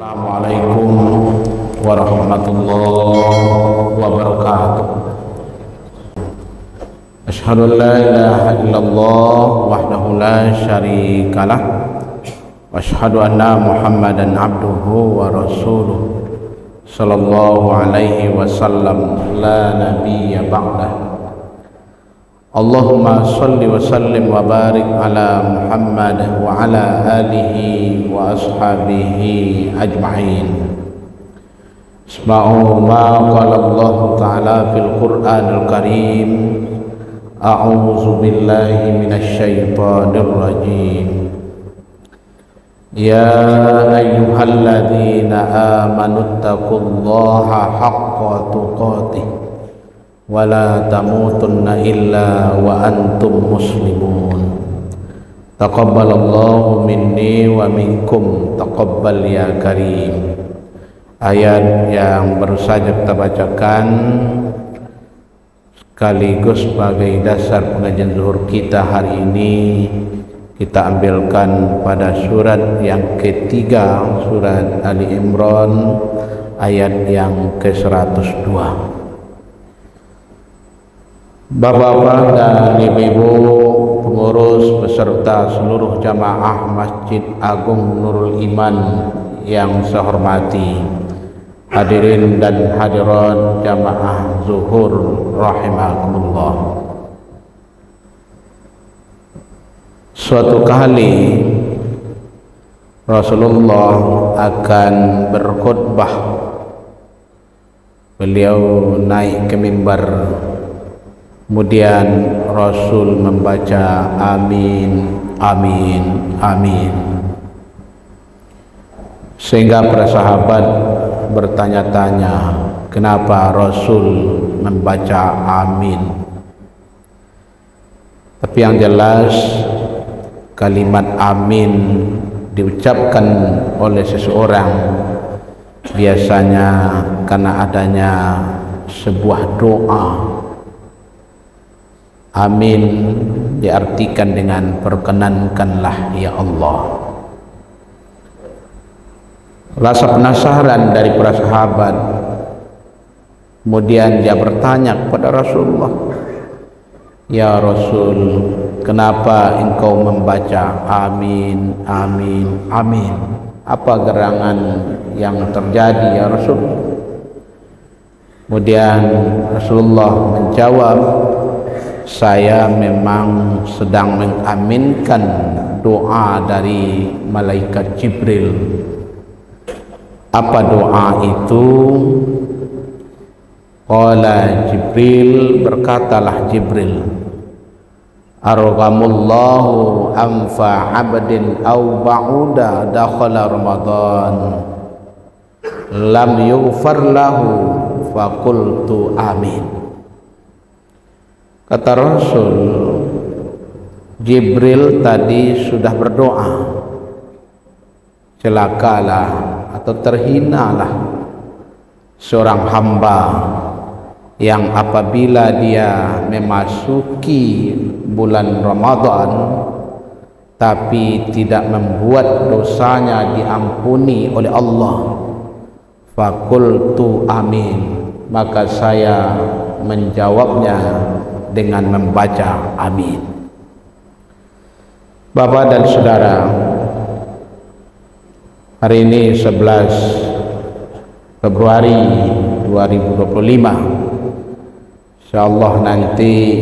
Assalamualaikum warahmatullahi wabarakatuh. Asyhadu an la ilaha illallah wahdahu la syarikalah wa asyhadu anna Muhammadan abduhu wa rasuluh sallallahu alaihi wasallam la nabiyya ba'dah. Allahumma salli wa sallim wa barik ala Muhammad wa ala alihi wa ashabihi ajma'in. Isma'u ma qala Allah ta'ala fil Qur'anil Karim. A'udzu billahi minasy syaithanir rajim. Ya ayyuhalladzina amanu taqullaha haqqa tuqatih wala tamutunna illa wa antum muslimun. Taqabbalallahu minni wa minkum taqabbal ya karim. Ayat yang baru saja kita bacakan sekaligus sebagai dasar pengajian zuhur kita hari ini, kita ambilkan pada surat yang ketiga, surat Ali Imran ayat yang ke-102. Bapak-bapak dan ibu-ibu pengurus beserta seluruh jamaah Masjid Agung Nurul Iman yang saya hormati, hadirin dan hadirat jamaah zuhur rahimakumullah. Suatu kali Rasulullah akan berkhutbah. Beliau naik ke mimbar. Kemudian Rasul membaca amin, amin, amin. Sehingga para sahabat bertanya-tanya, kenapa Rasul membaca amin? Tapi yang jelas kalimat amin diucapkan oleh seseorang biasanya karena adanya sebuah doa. Amin diartikan dengan perkenankanlah ya Allah. Rasa penasaran dari para sahabat, kemudian dia bertanya kepada Rasulullah, ya Rasul, kenapa engkau membaca amin, amin, amin? Apa gerangan yang terjadi ya Rasul? Kemudian Rasulullah menjawab, saya memang sedang mengaminkan doa dari malaikat Jibril. Apa doa itu? Qala Jibril, berkatalah Jibril, arghamullahu anfa abdin aw ba'uda dakhala Ramadan lam yughfar lahu faqultu amin. Kata Rasul, Jibril tadi sudah berdoa, celakalah atau terhinalah seorang hamba yang apabila dia memasuki bulan Ramadan tapi tidak membuat dosanya diampuni oleh Allah, faqultu amin, maka saya menjawabnya dengan membaca amin. Bapak dan saudara, hari ini 11 Februari 2025, insyaallah nanti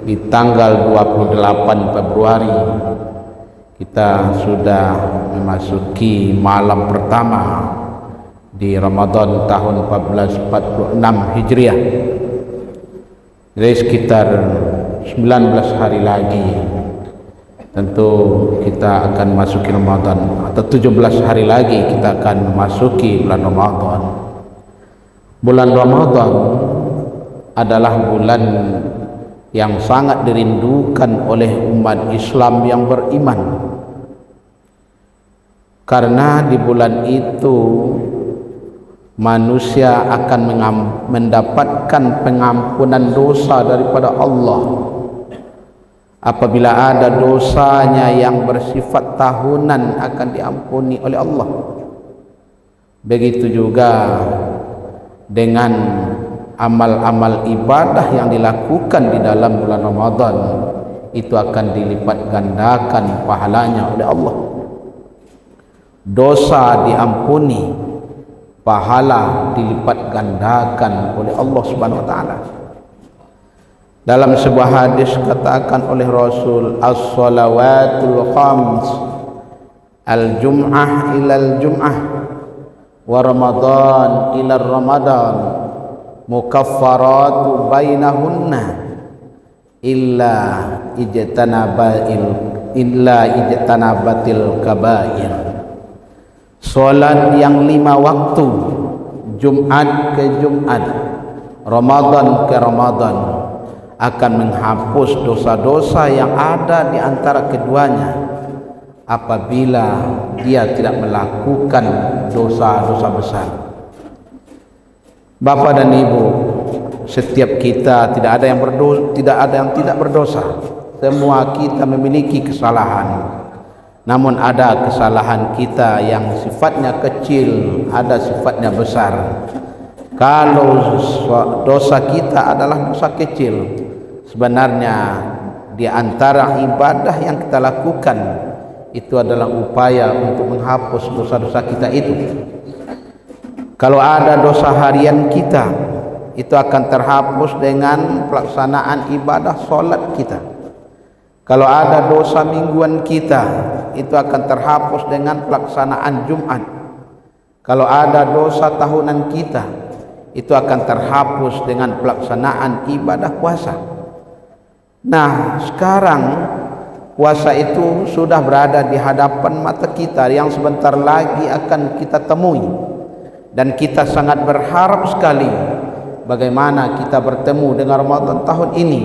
di tanggal 28 Februari kita sudah memasuki malam pertama di Ramadan tahun 1446 Hijriah. Jadi sekitar 19 hari lagi tentu kita akan masuki Ramadan, atau 17 hari lagi kita akan memasuki bulan Ramadan. Bulan Ramadan adalah bulan yang sangat dirindukan oleh umat Islam yang beriman, karena di bulan itu manusia akan mendapatkan pengampunan dosa daripada Allah. Apabila ada dosanya yang bersifat tahunan akan diampuni oleh Allah. Begitu juga dengan amal-amal ibadah yang dilakukan di dalam bulan Ramadan, itu akan dilipat gandakan pahalanya oleh Allah. Dosa diampuni, pahala dilipat gandakan oleh Allah Subhanahu wa taala. Dalam sebuah hadis katakan oleh Rasul, as-salawatul khams, al-jum'ah ilal jum'ah wa ramadan ila ramadan mukaffaratu bainahunna illa ijtanabatil kabair. Solat yang 5 waktu, Jumat ke Jumat, Ramadan ke Ramadan, akan menghapus dosa-dosa yang ada di antara keduanya apabila dia tidak melakukan dosa-dosa besar. Bapak dan Ibu, setiap kita tidak ada yang tidak berdosa. Semua kita memiliki kesalahan. Namun ada kesalahan kita yang sifatnya kecil, ada sifatnya besar. Kalau dosa kita adalah dosa kecil, sebenarnya di antara ibadah yang kita lakukan itu adalah upaya untuk menghapus dosa-dosa kita itu. Kalau ada dosa harian kita, itu akan terhapus dengan pelaksanaan ibadah solat kita. Kalau ada dosa mingguan kita, itu akan terhapus dengan pelaksanaan Jumat. Kalau ada dosa tahunan kita, itu akan terhapus dengan pelaksanaan ibadah puasa. Nah, sekarang puasa itu sudah berada di hadapan mata kita yang sebentar lagi akan kita temui, dan kita sangat berharap sekali bagaimana kita bertemu dengan Ramadan tahun ini.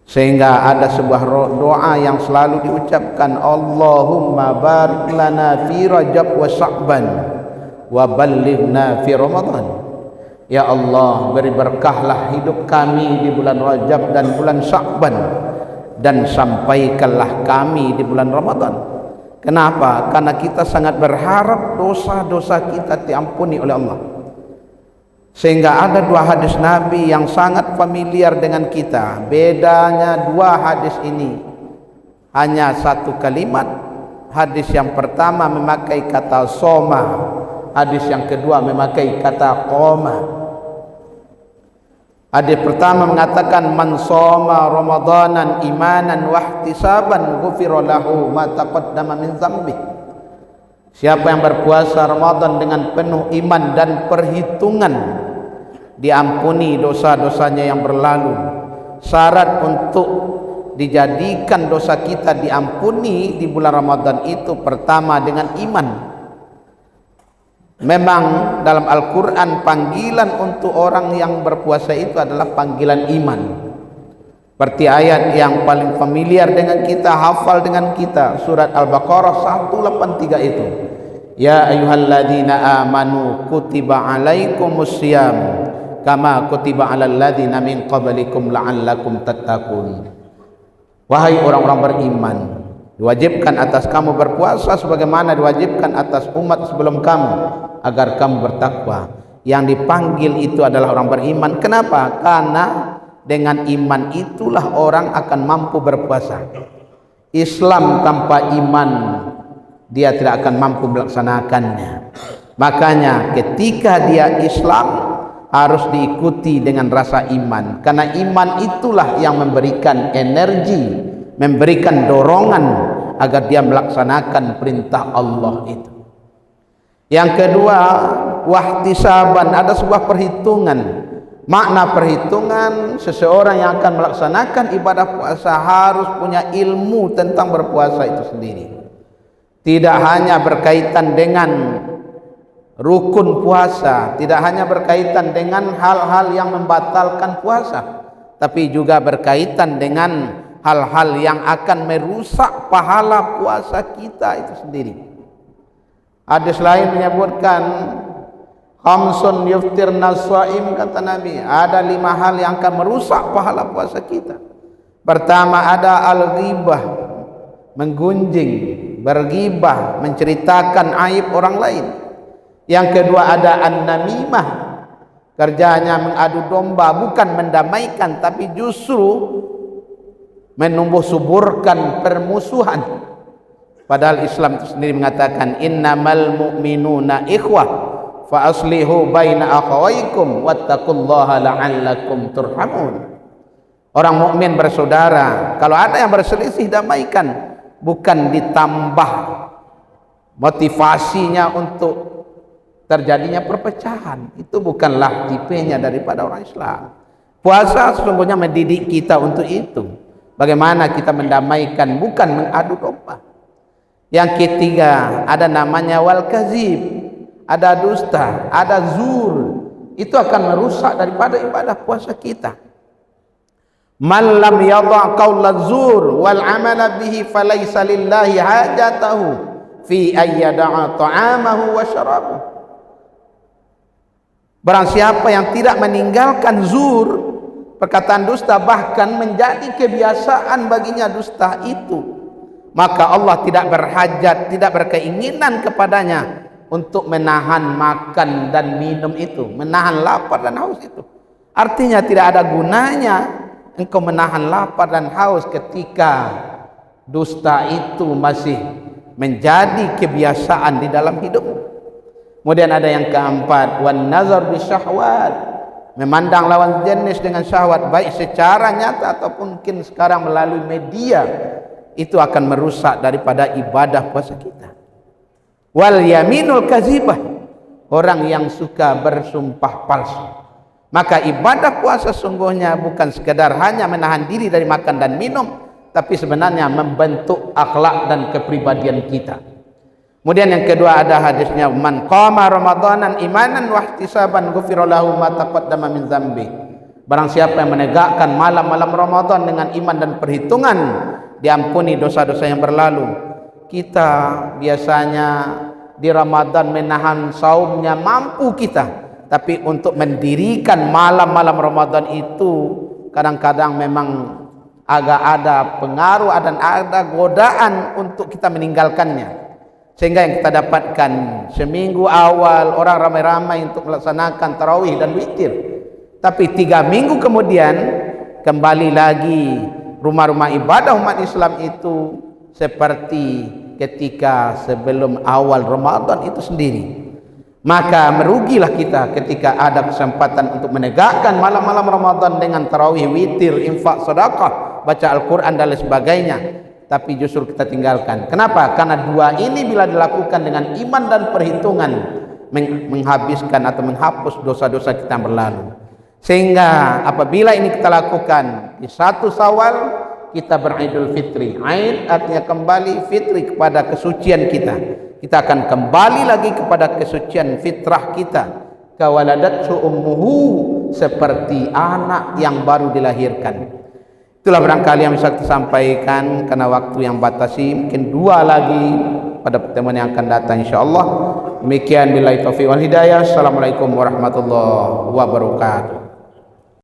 Sehingga ada sebuah doa yang selalu diucapkan, Allahumma barik lana fi Rajab wa Sya'ban wa ballighna fi Ramadan. Ya Allah, beri berkahlah hidup kami di bulan Rajab dan bulan Sya'ban, dan sampaikanlah kami di bulan Ramadan. Kenapa? Karena kita sangat berharap dosa-dosa kita diampuni oleh Allah. Sehingga ada 2 hadis Nabi yang sangat familiar dengan kita. Bedanya 2 hadis ini hanya 1 kalimat. Hadis yang pertama memakai kata soma, hadis yang kedua memakai kata qoma. Hadis pertama mengatakan, man soma ramadanan imanan wahtisaban ghufira lahu ma taqaddama min dzambi. Siapa yang berpuasa Ramadan dengan penuh iman dan perhitungan, diampuni dosa-dosanya yang berlalu. Syarat untuk dijadikan dosa kita diampuni di bulan Ramadan itu pertama dengan iman. Memang dalam Al-Quran panggilan untuk orang yang berpuasa itu adalah panggilan iman. Seperti ayat yang paling familiar dengan kita, hafal dengan kita, surat Al-Baqarah 183 itu. Ya ayyuhalladzina amanu kutiba alaikumussyam kama kutiba alal ladzina min qablikum la'allakum tattaqun. Wahai orang-orang beriman, diwajibkan atas kamu berpuasa sebagaimana diwajibkan atas umat sebelum kamu agar kamu bertakwa. Yang dipanggil itu adalah orang beriman. Kenapa? Karena dengan iman itulah orang akan mampu berpuasa. Islam tanpa iman dia tidak akan mampu melaksanakannya. Makanya ketika dia Islam harus diikuti dengan rasa iman, karena iman itulah yang memberikan energi, memberikan dorongan agar dia melaksanakan perintah Allah itu. Yang kedua, wahtisaban, ada sebuah perhitungan. Makna perhitungan, seseorang yang akan melaksanakan ibadah puasa harus punya ilmu tentang berpuasa itu sendiri. Tidak hanya berkaitan dengan rukun puasa, tidak hanya berkaitan dengan hal-hal yang membatalkan puasa, tapi juga berkaitan dengan hal-hal yang akan merusak pahala puasa kita itu sendiri. Hadis lain menyebutkan khamsun yuftirna shaim, kata Nabi, ada 5 hal yang akan merusak pahala puasa kita. Pertama ada al-ghibah, menggunjing, berghibah, menceritakan aib orang lain. Yang kedua ada an-namimah, kerjanya mengadu domba, bukan mendamaikan tapi justru menumbuh suburkan permusuhan. Padahal Islam itu sendiri mengatakan innamal mu'minuna ikhwah fa aslihu baina akhawaykum wattaqullaha la'allakum turhamun. Orang mukmin bersaudara, kalau ada yang berselisih damaikan, bukan ditambah motivasinya untuk terjadinya perpecahan. Itu bukanlah tipenya daripada orang Islam. Puasa sesungguhnya mendidik kita untuk itu. Bagaimana kita mendamaikan, bukan mengadu domba. Yang ketiga ada namanya wal kazib, ada dusta, ada zur. Itu akan merusak daripada ibadah puasa kita. Man lam yadha qaula zur wal amala bihi falaysa lillahi hajatahu fi ayyada'a ta'amahu wa syarabahu. Barang siapa yang tidak meninggalkan zur, perkataan dusta, bahkan menjadi kebiasaan baginya dusta itu, maka Allah tidak berhajat, tidak berkeinginan kepadanya untuk menahan makan dan minum itu, menahan lapar dan haus itu. Artinya tidak ada gunanya engkau menahan lapar dan haus ketika dusta itu masih menjadi kebiasaan di dalam hidupmu. Kemudian ada yang keempat, wan nazar bisyahwat, memandang lawan jenis dengan syahwat, baik secara nyata ataupun mungkin sekarang melalui media. Itu akan merusak daripada ibadah puasa kita. Wal yaminul kazibah, orang yang suka bersumpah palsu. Maka ibadah puasa sungguhnya bukan sekedar hanya menahan diri dari makan dan minum, tapi sebenarnya membentuk akhlak dan kepribadian kita. Kemudian yang kedua ada hadisnya, man qama ramadanan imanan wa ihtisaban ghufira lahu ma taqaddama min dzambi. Barang siapa yang menegakkan malam-malam Ramadan dengan iman dan perhitungan, diampuni dosa-dosa yang berlalu. Kita biasanya di Ramadan menahan saumnya mampu kita, tapi untuk mendirikan malam-malam Ramadan itu kadang-kadang memang agak ada pengaruh dan ada godaan untuk kita meninggalkannya. Sehingga yang kita dapatkan seminggu awal orang ramai-ramai untuk melaksanakan tarawih dan witir, tapi 3 minggu kemudian kembali lagi rumah-rumah ibadah umat Islam itu seperti ketika sebelum awal Ramadan itu sendiri. Maka merugilah kita ketika ada kesempatan untuk menegakkan malam-malam Ramadan dengan tarawih, witir, infak, sedekah, baca Al-Quran dan lain sebagainya, tapi justru kita tinggalkan. Kenapa? Karena dua ini bila dilakukan dengan iman dan perhitungan, menghabiskan atau menghapus dosa-dosa kita yang berlalu. Sehingga apabila ini kita lakukan di 1 Syawal, kita beridul fitri. Aid artinya kembali, fitri kepada kesucian kita. Kita akan kembali lagi kepada kesucian fitrah kita. Kawaladatsu ummuhu, seperti anak yang baru dilahirkan. Itulah barangkali yang bisa kita sampaikan karena waktu yang batasi. Mungkin 2 lagi pada pertemuan yang akan datang insyaallah. Demikian billahi taufiq wal hidayah. Assalamualaikum warahmatullahi wabarakatuh.